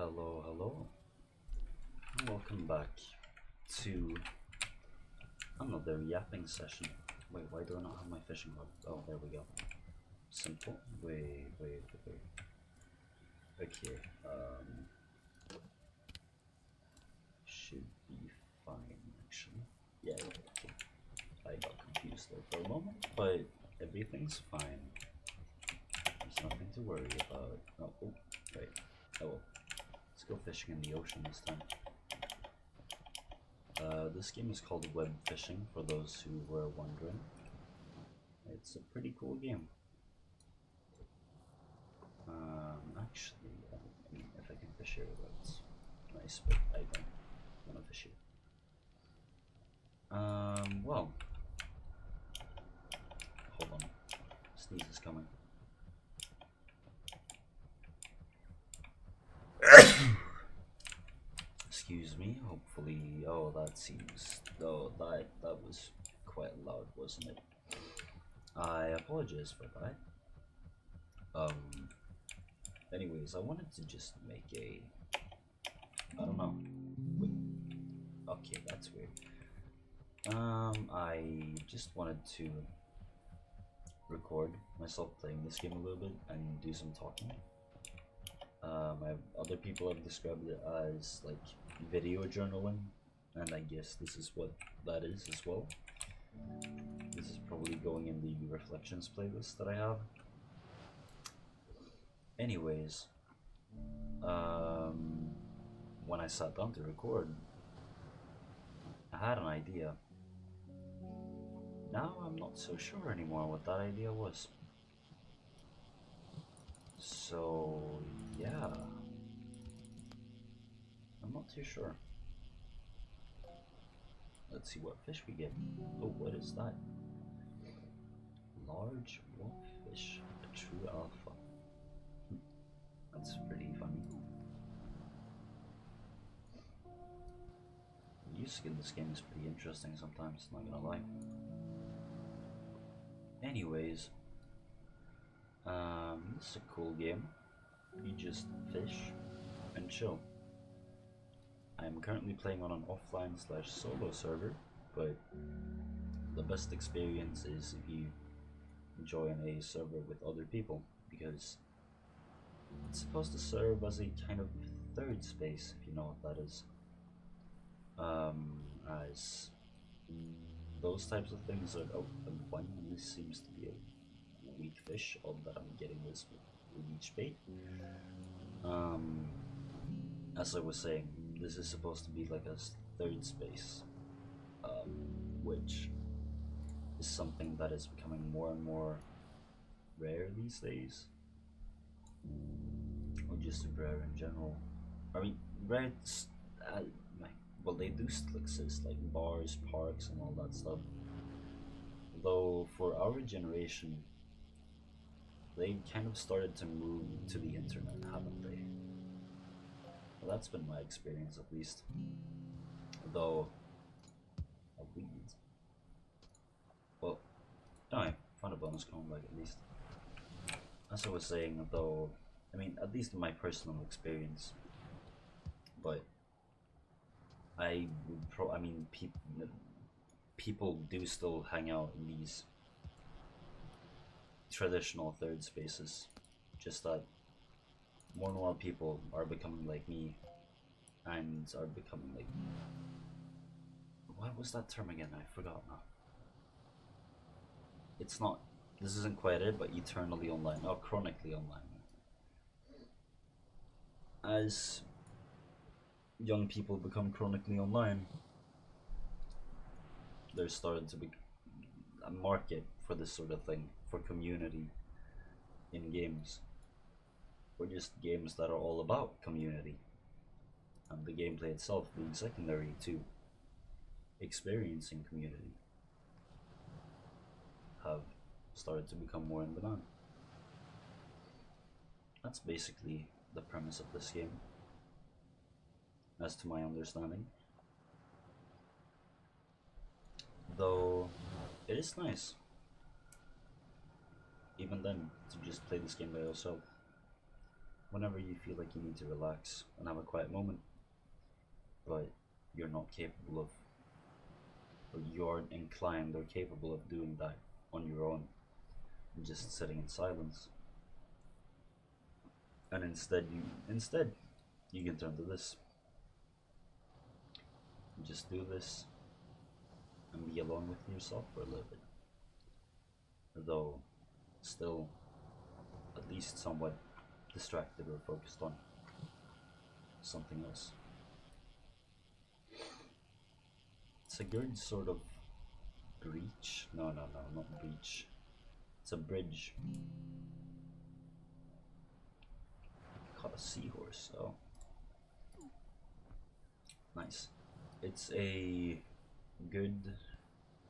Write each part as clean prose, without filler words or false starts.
Hello, hello. Welcome back to another yapping session. Wait, why do I not have my fishing rod? Oh, there we go. Simple. Wait. Okay, should be fine actually. Yeah, okay. I got confused there for a moment, but everything's fine. There's nothing to worry about. Oh, right. Oh well. Let's go fishing in the ocean this time. This game is called Web Fishing, for those who were wondering. It's a pretty cool game. Actually, I mean, if I can fish here, that's nice, but I don't want to fish here. Well, hold on. Sneeze is coming. Excuse me. Hopefully, oh, that seems. Oh, that was quite loud, wasn't it? I apologize for that. Anyways, I wanted to just make a. I don't know. Wait. Okay, that's weird. I just wanted to record myself playing this game a little bit and do some talking. Other people have described it as like video journaling, and I guess this is what that is as well. This is probably going in the reflections playlist that I have. Anyways, when I sat down to record, I had an idea. Now I'm not so sure anymore what that idea was. So, yeah. I'm not too sure. Let's see what fish we get. Oh, what is that? Large wolf fish, a true alpha. That's pretty funny. The music in this game is pretty interesting sometimes, not gonna lie. Anyways, this is a cool game. You just fish and chill. I am currently playing on an offline/solo server, but the best experience is if you join a server with other people, because it's supposed to serve as a kind of third space, if you know what that is. As those types of things are. Oh, and one, this seems to be a weak fish, all that I'm getting this with each bait. As I was saying, this is supposed to be like a third space, which is something that is becoming more and more rare these days, or just rare in general. I mean, rare. Well, they do still exist, like bars, parks, and all that stuff. Though for our generation, they kind of started to move to the internet, haven't they? Well, that's been my experience, at least. Though, a weed. Well, I found a bonus cone, like, at least. As I was saying, though, I mean, at least in my personal experience, but I mean, people do still hang out in these traditional third spaces, just that more and more people are becoming like me and are becoming like, what was that term again? I forgot now. It's not, this isn't quite it, but eternally online, or chronically online. As young people become chronically online, there's started to be a market for this sort of thing, for community in games, or just games that are all about community, and the gameplay itself being secondary to experiencing community, have started to become more in demand. That's basically the premise of this game, as to my understanding. Though it is nice, even then, to just play this game by yourself. whenever you feel like you need to relax and have a quiet moment, but you're not capable of, or you aren't inclined or capable of doing that on your own, and just sitting in silence. And instead you can turn to this. Just do this and be alone with yourself for a little bit. Though still at least somewhat distracted or focused on something else. It's a good sort of breach. No, not breach. It's a bridge. Caught a seahorse. Oh, nice. It's a good.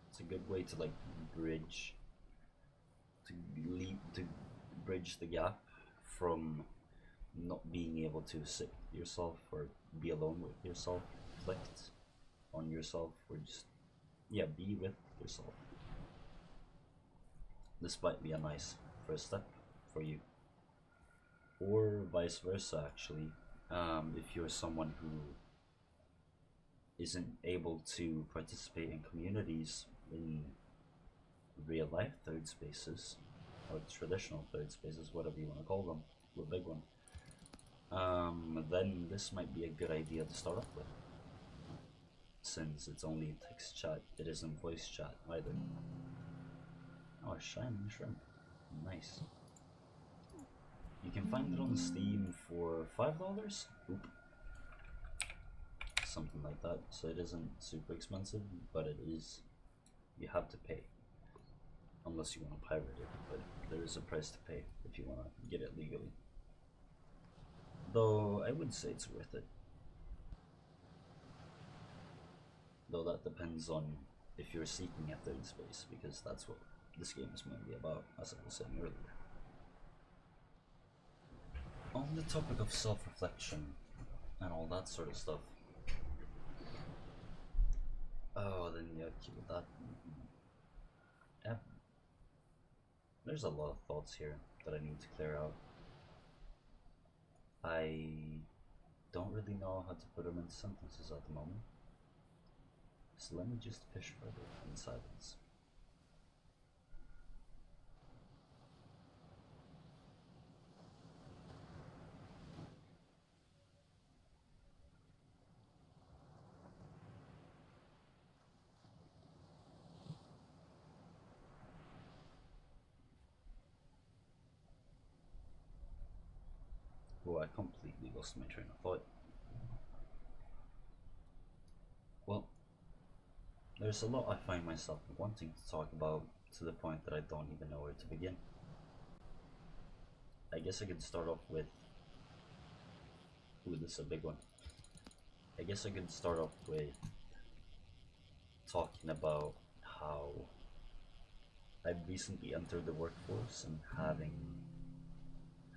It's a good way to like bridge. To bridge the gap from not being able to sit with yourself or be alone with yourself, reflect on yourself, or just be with yourself. This might be a nice first step for you, or vice versa actually. If you're someone who isn't able to participate in communities in real life third spaces, or traditional third spaces, whatever you want to call them, the big one, then this might be a good idea to start off with, since it's only text chat. It isn't voice chat either. Oh, a shining shrimp. Nice. You can find it on Steam for $5? Oop. Something like that. So it isn't super expensive, but it is. You have to pay. Unless you want to pirate it, but there is a price to pay if you want to get it legally. Though I would say it's worth it. Though that depends on if you're seeking a third space, because that's what this game is mainly about, as I was saying earlier. On the topic of self-reflection and all that sort of stuff. Oh, then yeah, keep with that. Yeah. There's a lot of thoughts here that I need to clear out. I don't really know how to put them into sentences at the moment. So let me just fish further in silence. Oh, I completely lost my train of thought. Well, there's a lot I find myself wanting to talk about, to the point that I don't even know where to begin. I guess I could start off with... Ooh, this is a big one. I guess I could start off with talking about how I've recently entered the workforce and having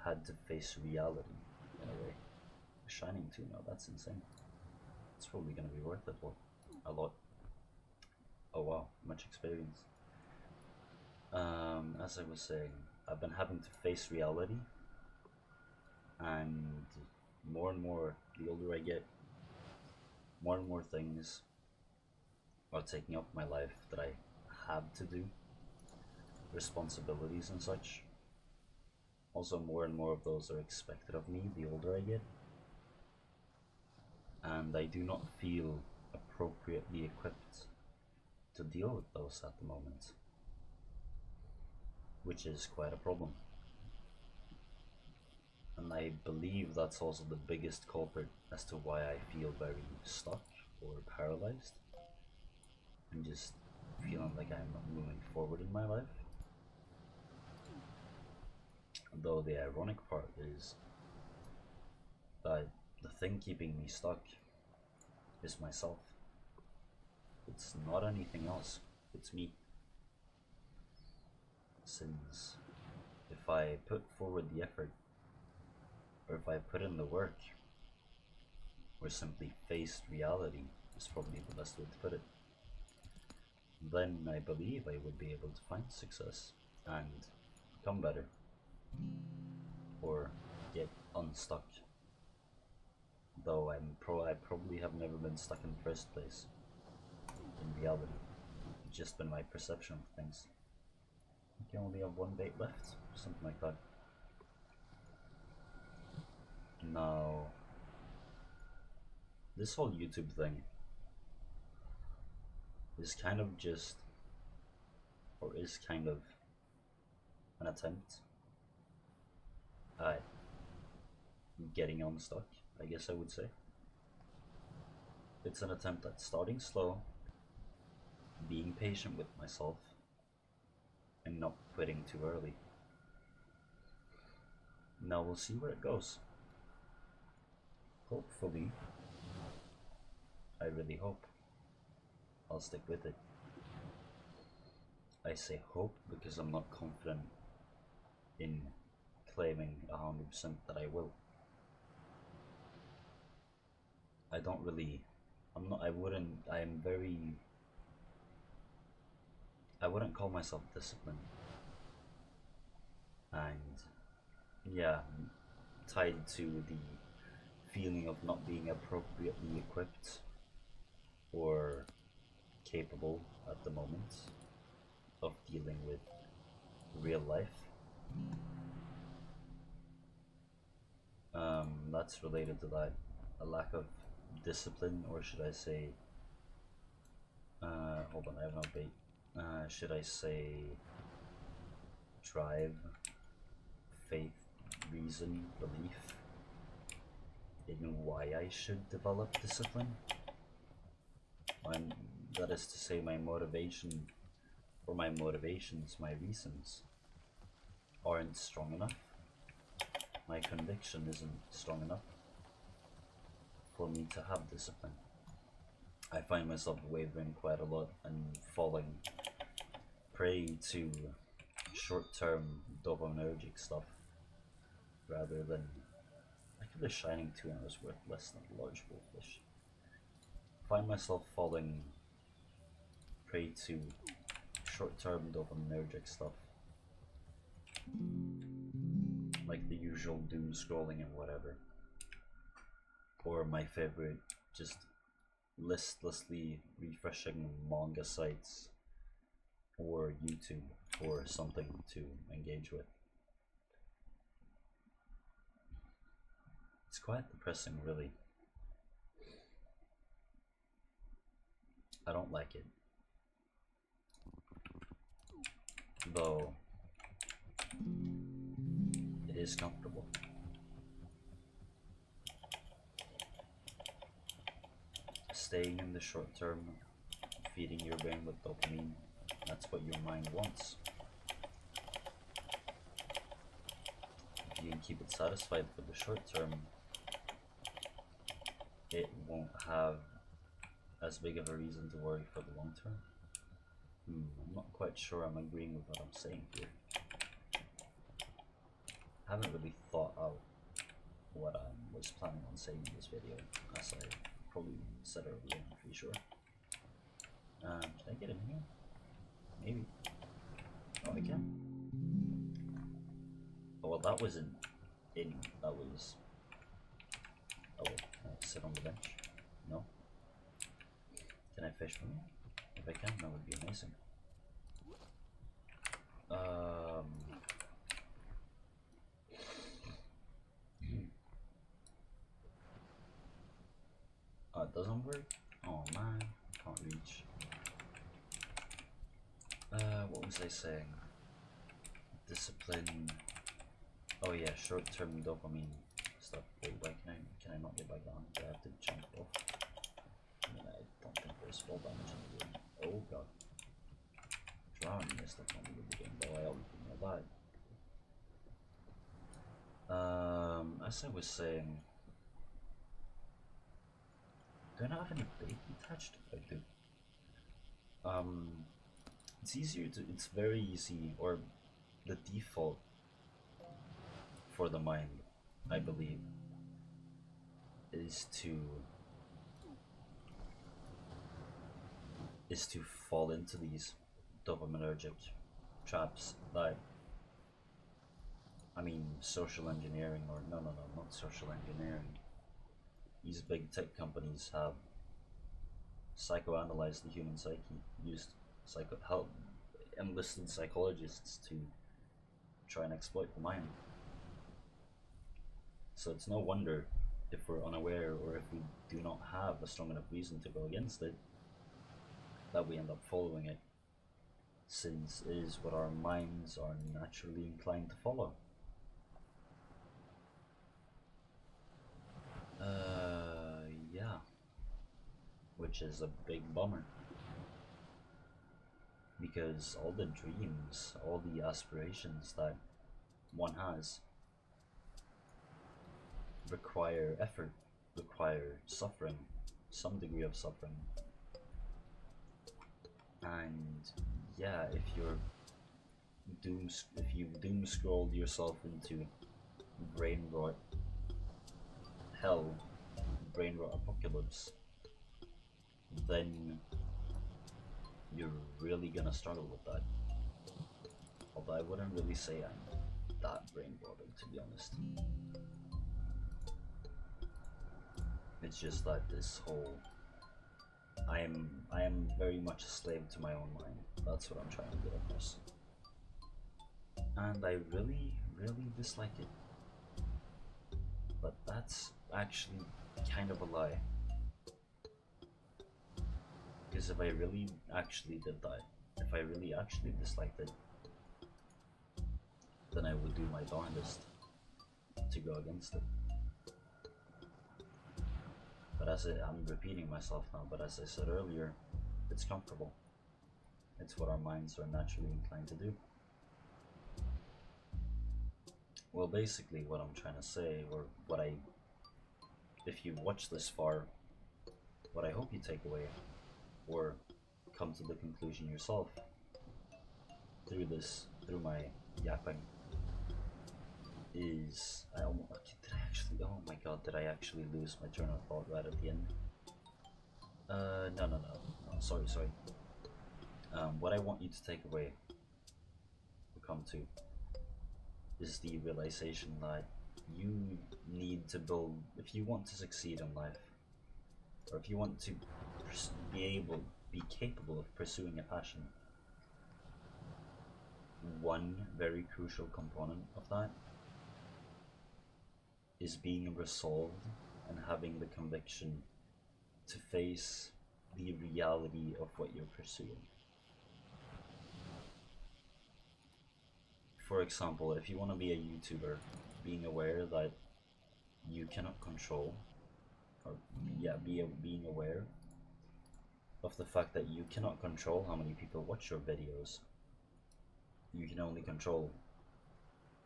had to face reality in a way. Shining too now, that's insane. It's probably gonna be worth it. Well, a lot. Oh wow, much experience. As I was saying, I've been having to face reality, and more, the older I get, more and more things are taking up my life that I have to do, responsibilities and such. Also, more and more of those are expected of me the older I get, and I do not feel appropriately equipped to deal with those at the moment, which is quite a problem. And I believe that's also the biggest culprit as to why I feel very stuck or paralyzed, and just feeling like I'm not moving forward in my life. Though the ironic part is that the thing keeping me stuck is myself. It's not anything else, it's me. Since if I put forward the effort, or if I put in the work, or simply faced reality, is probably the best way to put it, then I believe I would be able to find success and become better, or get unstuck. Though I probably have never been stuck in the first place. In reality, it's just been my perception of things. I think I only have one bait left, something like that. Now, this whole YouTube thing is kind of just, or is kind of, an attempt at getting unstuck, I guess I would say. It's an attempt at starting slow, being patient with myself, and not quitting too early. Now we'll see where it goes. Hopefully, I really hope I'll stick with it. I say hope because I'm not confident in claiming 100% that I will. I don't really, I wouldn't call myself disciplined. And yeah, tied to the feeling of not being appropriately equipped or capable at the moment of dealing with real life. That's related to that, a lack of discipline, or should I say, hold on, I have no bait. Should I say drive, faith, reason, belief in why I should develop discipline? And that is to say, my motivation, or my motivations, my reasons aren't strong enough. My conviction isn't strong enough for me to have discipline. I find myself wavering quite a lot and falling prey to short-term dopaminergic stuff rather than, like, if the shining tuna was worth less than a large goldfish. Find myself falling prey to short-term dopaminergic stuff, like the usual doom scrolling and whatever, or my favorite, just listlessly refreshing manga sites or YouTube or something to engage with. It's quite depressing, really. I don't like it, though it is comfortable. Staying in the short term, feeding your brain with dopamine, that's what your mind wants. If you can keep it satisfied for the short term, it won't have as big of a reason to worry for the long term. I'm not quite sure I'm agreeing with what I'm saying here. I haven't really thought out what I was planning on saying in this video, as I probably said earlier, I'm pretty sure. Can I get in here? Maybe. Oh, I can. Oh, well, that wasn't in, that was... Oh, wait, can I sit on the bench? No? Can I fish from here? If I can, that would be amazing. Oh, it doesn't work? Oh man, can't reach. What was I saying? Discipline. Oh yeah, short-term dopamine stuff. Wait, why can I not get back down? Do I have to jump off? I mean, I don't think there's fall damage in the game. Oh god. Drowning is the fun of the game, though I already know that. As I was saying, do I not have any bait attached? I do. It's easier to, it's very easy, or the default for the mind, I believe, is to fall into these dopaminergic traps that I mean, social engineering, or no, not social engineering. These big tech companies have psychoanalyzed the human psyche, used help enlisted psychologists to try and exploit the mind. So it's no wonder if we're unaware or if we do not have a strong enough reason to go against it that we end up following it, since it is what our minds are naturally inclined to follow. Yeah, which is a big bummer. Because all the dreams, all the aspirations that one has require effort, require suffering, some degree of suffering. And yeah, if you doom scrolled yourself into brain rot hell, brain rot apocalypse, then you're really gonna struggle with that. Although I wouldn't really say I'm that brain rotted, to be honest. It's just that this whole I am very much a slave to my own mind. That's what I'm trying to get across. And I really, really dislike it. But that's actually kind of a lie. Because if I really actually did that, if I really actually disliked it, then I would do my darndest to go against it. But I'm repeating myself now, but as I said earlier, it's comfortable. It's what our minds are naturally inclined to do. Well, basically what I'm trying to say, or if you watch this far, what I hope you take away, or come to the conclusion yourself, through my yapping, is, oh my god, did I actually lose my train of thought right at the end? No, sorry. What I want you to take away, or come to, is the realization that you need to build, if you want to succeed in life, or if you want to be capable of pursuing a passion, one very crucial component of that is being resolved and having the conviction to face the reality of what you're pursuing. For example, if you want to be a YouTuber, being aware that you cannot control, or being aware of the fact that you cannot control how many people watch your videos. You can only control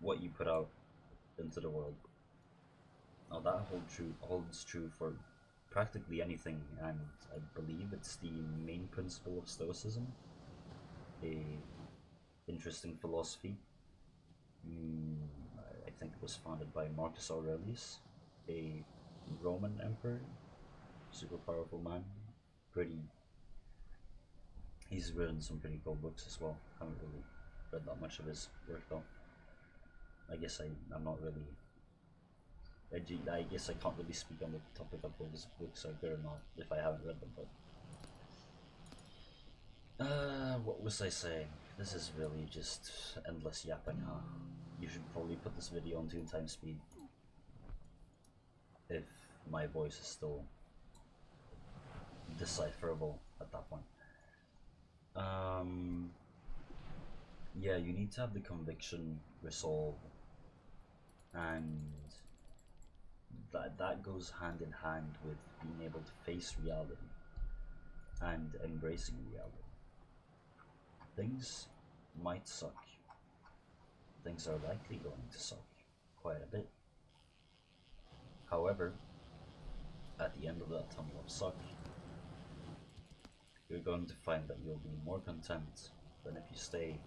what you put out into the world. Now that holds true for practically anything, and I believe it's the main principle of Stoicism, a interesting philosophy. I think it was founded by Marcus Aurelius, a Roman emperor, super powerful man. He's written some pretty cool books as well. Haven't really read that much of his work though. I guess I'm not really. I guess I can't really speak on the topic of whether his books are good or not if I haven't read them. But what was I saying? This is really just endless yapping, huh? You should probably put this video on 2x speed if my voice is still decipherable at that point. Yeah, you need to have the conviction, resolve, and that goes hand in hand with being able to face reality and embracing reality. Things might suck. Things are likely going to suck quite a bit. However, at the end of that tunnel of suck, you're going to find that you'll be more content than if you stay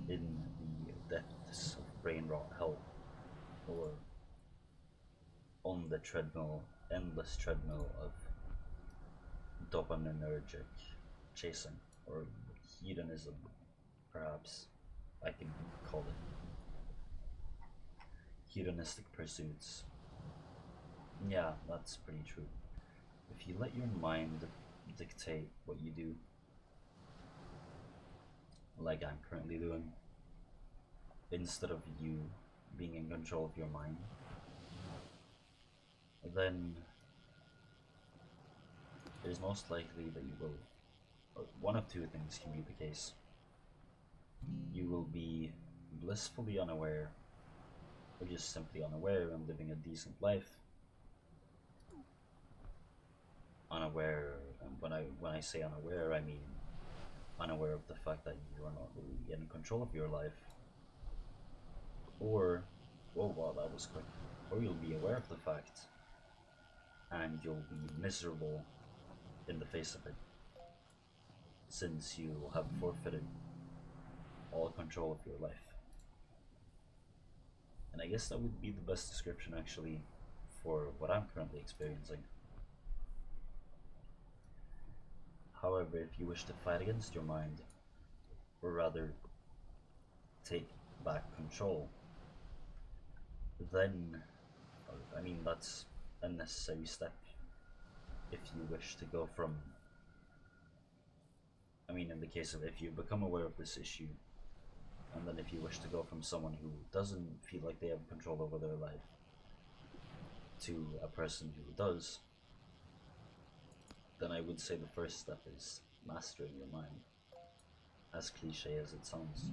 in the depths of brain rot hell, or on the endless treadmill of dopaminergic chasing, or hedonism, perhaps I can call it. hedonistic pursuits. Yeah, that's pretty true. If you let your mind dictate what you do, like I'm currently doing, instead of you being in control of your mind, then it is most likely that you will, or one of two things can be the case. You will be blissfully unaware, or just simply unaware and living a decent life. Unaware, and when I say unaware, I mean unaware of the fact that you are not really in control of your life. Or, oh wow, that was quick. Or you'll be aware of the fact, and you'll be miserable in the face of it, since you have forfeited all control of your life. And I guess that would be the best description actually for what I'm currently experiencing. However, if you wish to fight against your mind, or rather take back control, then, I mean, that's a necessary step if you wish to go from, I mean, in the case of if you become aware of this issue, and then if you wish to go from someone who doesn't feel like they have control over their life to a person who does, then I would say the first step is mastering your mind, as cliche as it sounds.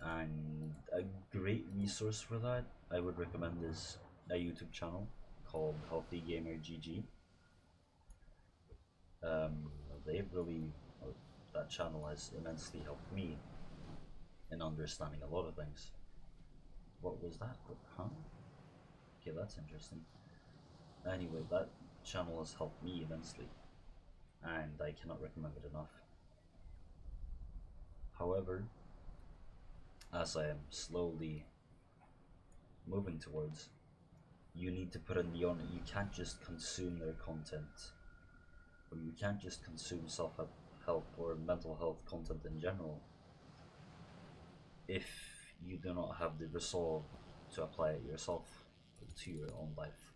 And a great resource for that I would recommend is a YouTube channel called HealthygamerGG. They've really, that channel has immensely helped me in understanding a lot of things. What was that? Huh? Okay, that's interesting. Anyway, that channel has helped me immensely, and I cannot recommend it enough. However, as I am slowly moving towards, you need to put in the own. You can't just consume their content, or you can't just consume self-help or mental health content in general if you do not have the resolve to apply it yourself to your own life.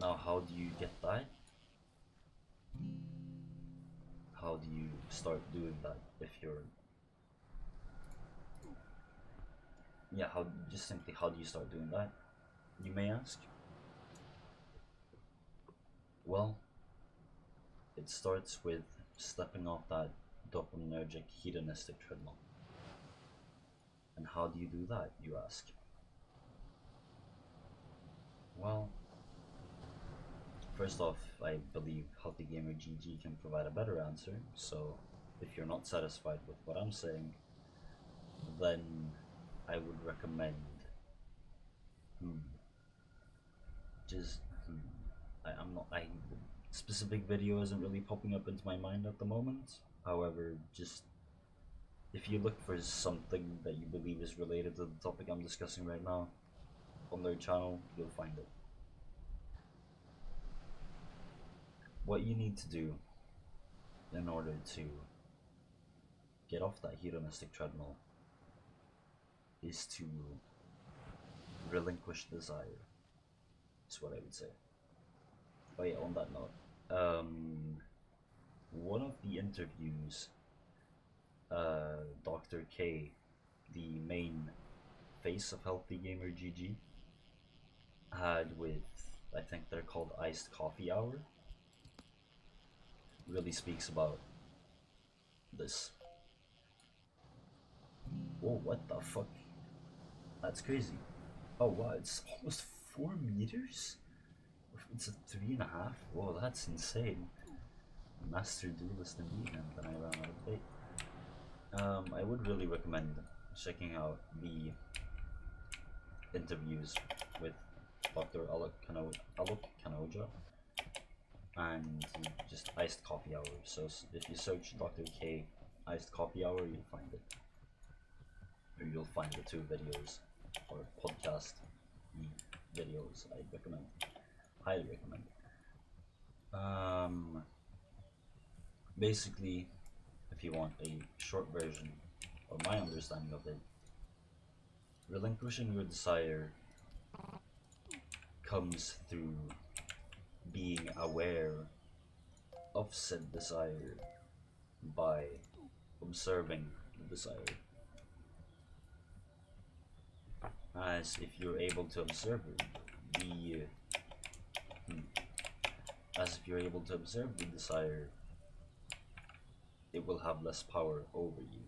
Now, how do you get that? How do you start doing that if you're... Yeah, just simply how do you start doing that, you may ask? Well, it starts with stepping off that dopaminergic hedonistic treadmill. And how do you do that, you ask? Well, first off, I believe HealthygamerGG can provide a better answer, so if you're not satisfied with what I'm saying, then I would recommend specific video isn't really popping up into my mind at the moment. However, just if you look for something that you believe is related to the topic I'm discussing right now on their channel, you'll find it. What you need to do in order to get off that hedonistic treadmill is to relinquish desire. That's what I would say. Oh yeah, on that note, one of the interviews Dr. K, the main face of HealthygamerGG, had with, I think they're called Iced Coffee Hour, really speaks about this. Whoa, what the fuck? That's crazy. Oh wow, it's almost 4 meters? It's a 3.5? Whoa, that's insane. Master duelist indeed, and then I ran out of bait. I would really recommend checking out the interviews with Dr. Alok Kanoja and just Iced Coffee Hour. So if you search Dr. K Iced Coffee Hour, you'll find it. Or you'll find the two videos, or podcast videos I recommend. Highly recommend. Basically, if you want a short version or my understanding of it, relinquishing your desire comes through being aware of said desire by observing the desire. As if you're able to observe the as if you're able to observe the desire, it will have less power over you.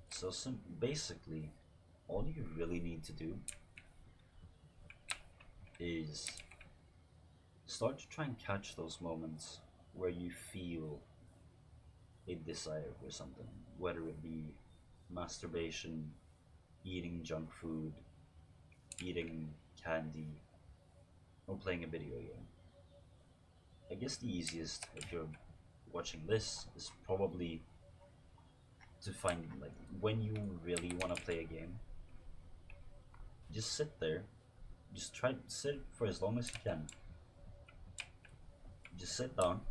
So basically, all you really need to do is start to try and catch those moments where you feel a desire for something, whether it be masturbation, eating junk food, eating candy, or playing a video game. I guess the easiest, if you're watching this, is probably to find, like, when you really want to play a game, just sit there, just try to sit for as long as you can. Just sit down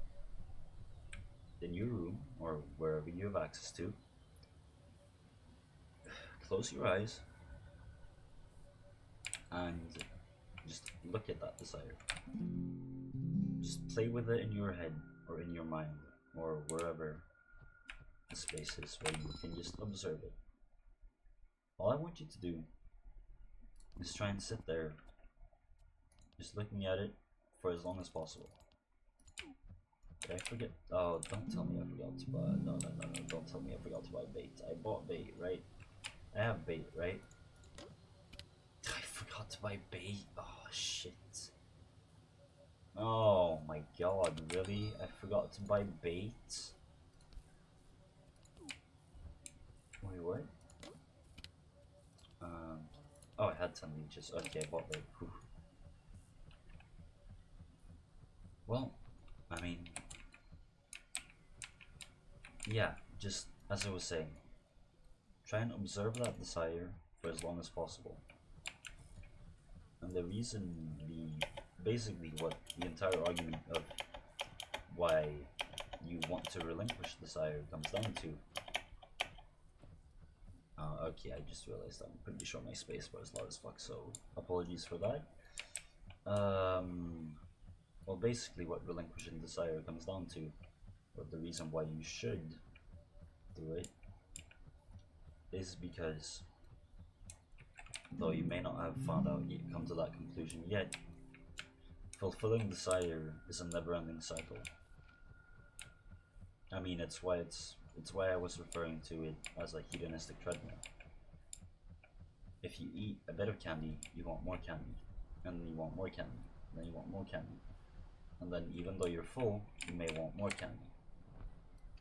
in your room or wherever you have access to, close your eyes, and just look at that desire. Just play with it in your head or in your mind or wherever the space is where you can just observe it. All I want you to do is try and sit there just looking at it for as long as possible. Did I forget? Oh, don't tell me I forgot to buy. No, don't tell me I forgot to buy bait. I bought bait, right? I have bait, right? I forgot to buy bait. Oh, shit. Oh my god, really? I forgot to buy bait? Wait, what? Oh, I had 10 leeches. Okay, I bought bait. Whew. Well, I mean, yeah, just as I was saying, try and observe that desire for as long as possible. And the reason basically what the entire argument of why you want to relinquish desire comes down to. Okay, I just realized I'm pretty sure my spacebar is loud as fuck, so apologies for that. Well, basically what relinquishing desire comes down to, or the reason why you should do it, is because, though you may not have found out yet, come to that conclusion yet, fulfilling desire is a never-ending cycle. I mean, it's why I was referring to it as a hedonistic treadmill. If you eat a bit of candy, you want more candy, and then you want more candy, and then you want more candy, and then even though you're full, you may want more candy,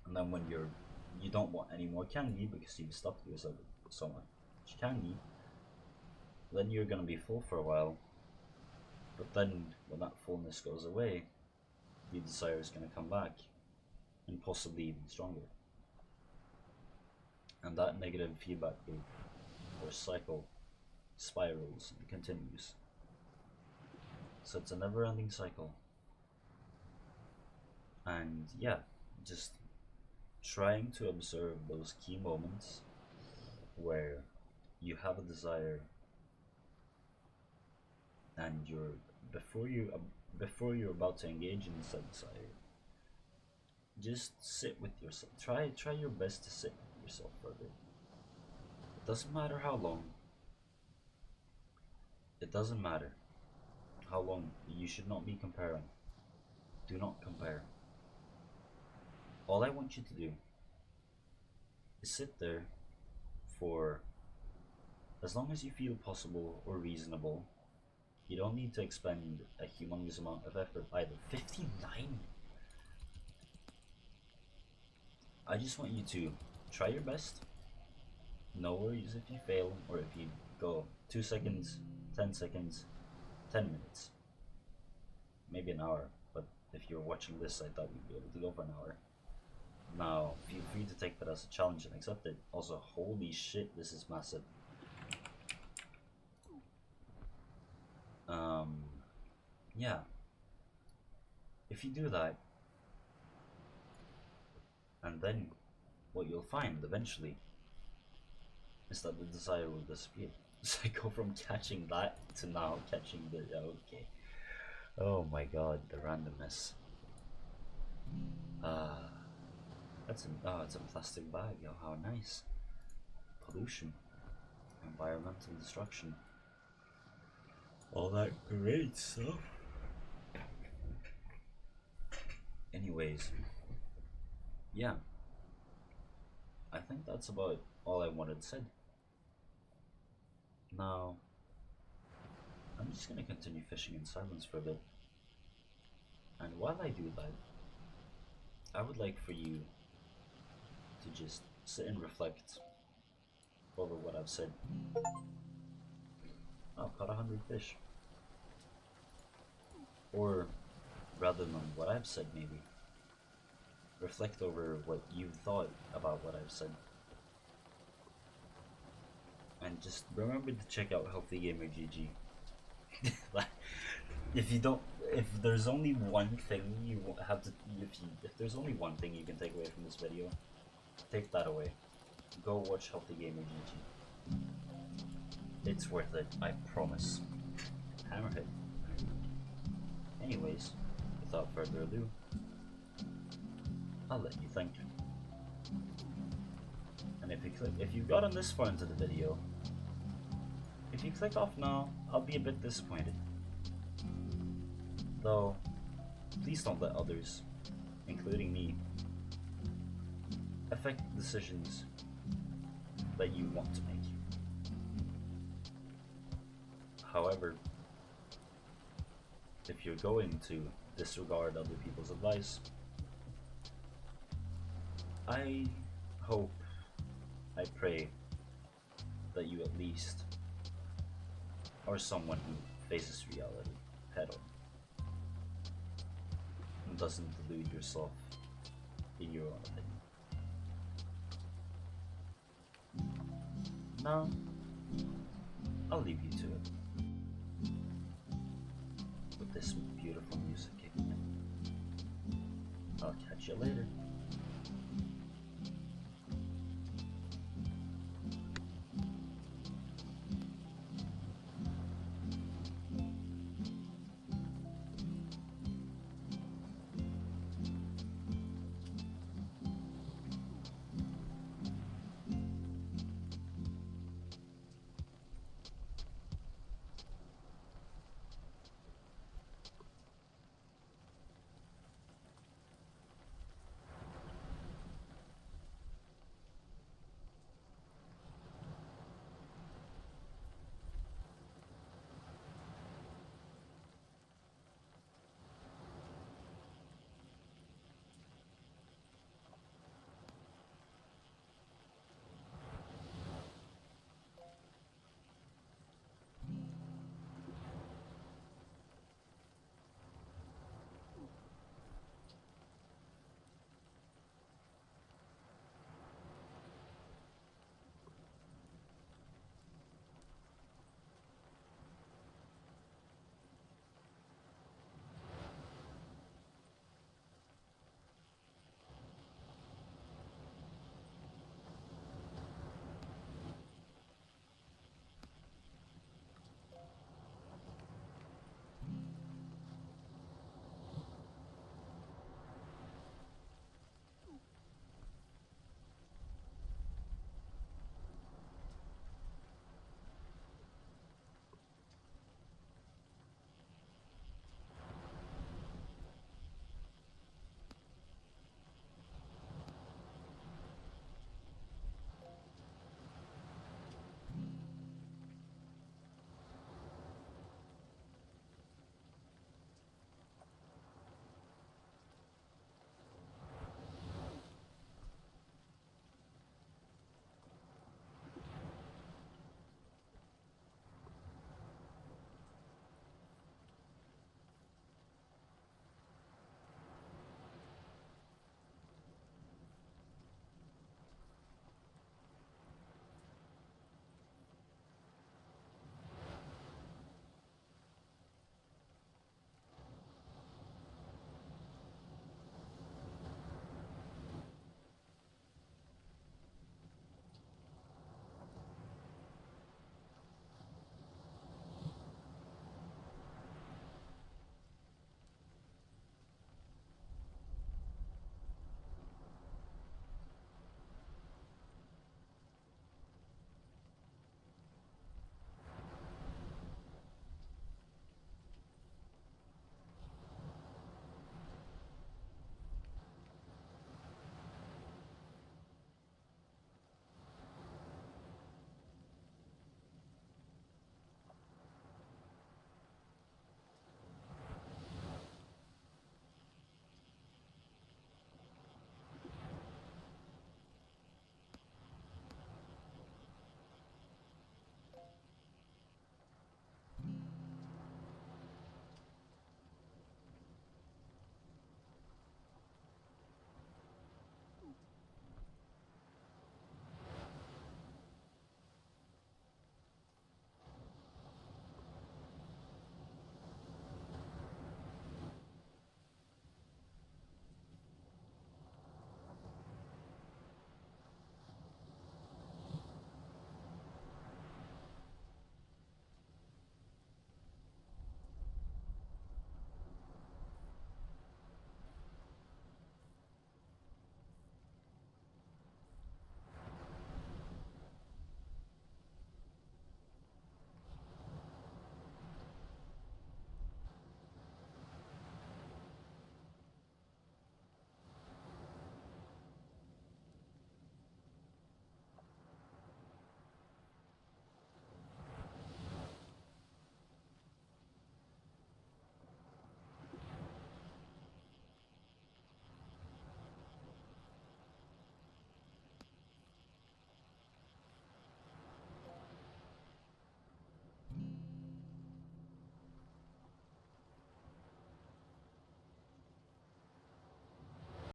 and then when you don't want any more candy because you've stuffed yourself with so much candy, then you're gonna be full for a while. But then when that fullness goes away, the desire is gonna come back, and possibly even stronger. And that negative feedback loop or cycle spirals and continues. So it's a never-ending cycle. And yeah, just trying to observe those key moments where you have a desire and before you're about to engage in said desire, just sit with yourself. Try your best to sit with yourself for a bit. It doesn't matter how long. It doesn't matter how long. You should not be comparing. Do not compare. All I want you to do is sit there for as long as you feel possible or reasonable. You don't need to expend a humongous amount of effort either. 59? I just want you to try your best. No worries if you fail or if you go 2 seconds, 10 seconds, 10 minutes, maybe an hour. But if you're watching this, I thought you'd be able to go for an hour. Now, feel free to take that as a challenge and accept it. Also, holy shit, this is massive. Yeah. If you do that, and then what you'll find eventually is that the desire will disappear. So I go from catching that to now catching the okay. Oh my god, the randomness. Uh it's a plastic bag. Oh, how nice. Pollution, environmental destruction, all that great stuff. Anyways, yeah, I think that's about all I wanted said. Now, I'm just gonna continue fishing in silence for a bit. And while I do that, I would like for you to just sit and reflect over what I've said. Oh, caught 100 fish. Or rather than what I've said, maybe. Reflect over what you've thought about what I've said. And just remember to check out HealthygamerGG. If you don't, if there's only one thing you have to, if there's only one thing you can take away from this video, take that away. Go watch HealthygamerGG. It's worth it, I promise. Hammerhead. Anyways, without further ado, I'll let you think. And if you got on this far into the video, if you click off now, I'll be a bit disappointed. Though, please don't let others, including me, affect the decisions that you want to make. However, if you're going to disregard other people's advice, I hope, I pray that you at least are someone who faces reality head on and doesn't delude yourself in your own opinion. Now, I'll leave you to it with this beautiful music kicking in. I'll catch you later.